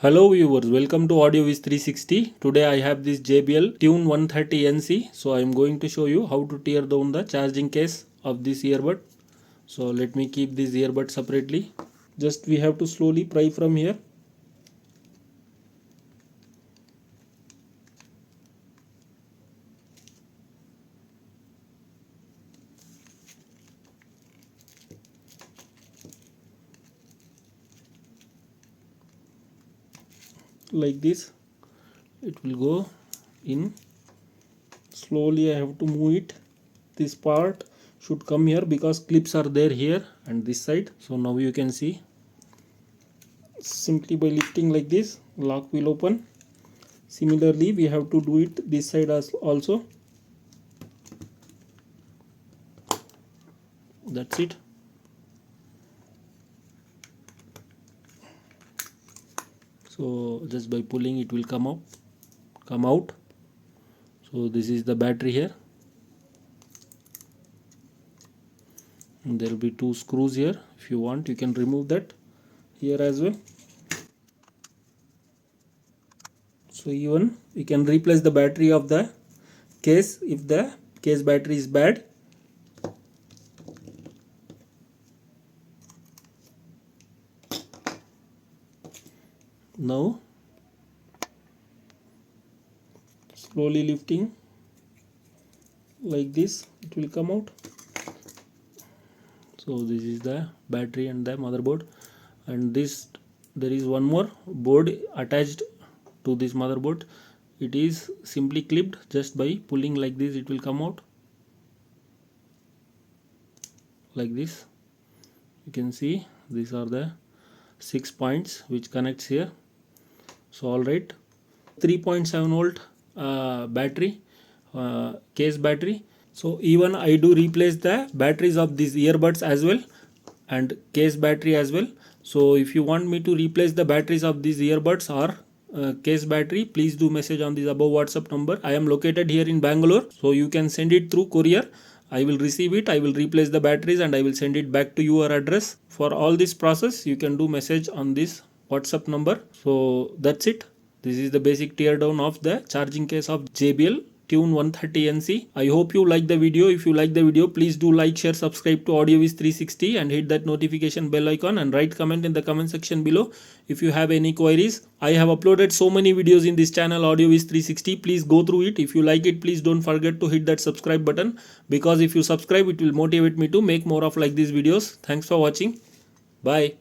Hello viewers, welcome to AudioViz 360. Today I have this JBL Tune 130NC. So I am going to show you how to tear down the charging case of this earbud. So let me keep this earbud separately. Just we have to slowly pry from here. Like this, it will go in. Slowly I have to move it. This part should come here because clips are there here and this side. So now you can see, simply by lifting like this, lock will open. Similarly we have to do it this side as also. That's it. So just by pulling it will come out. So this is the battery here, and there will be two screws here. If you want, you can remove that here as well. So even we can replace the battery of the case if the case battery is bad. Now slowly lifting like this, it will come out. So this is the battery and the motherboard, and this there is one more board attached to this motherboard. It is simply clipped. Just by pulling like this, it will come out like this. You can see these are the 6 points which connects here. So alright, 3.7 volt battery, case battery. So even I do replace the batteries of these earbuds as well and case battery as well. So if you want me to replace the batteries of these earbuds or case battery, please do message on this above WhatsApp number. I am located here in Bangalore, so you can send it through courier. I will receive it, I will replace the batteries and I will send it back to your address. For all this process you can do message on this WhatsApp number. So that's it. This is the basic teardown of the charging case of JBL Tune 130NC. I hope you like the video. If you like the video, please do like, share, subscribe to AudioViz 360 and hit that notification bell icon and write comment in the comment section below if you have any queries. I have uploaded so many videos in this channel AudioViz 360. Please go through it. If you like it, please don't forget to hit that subscribe button, because if you subscribe, it will motivate me to make more of like these videos. Thanks for watching. Bye.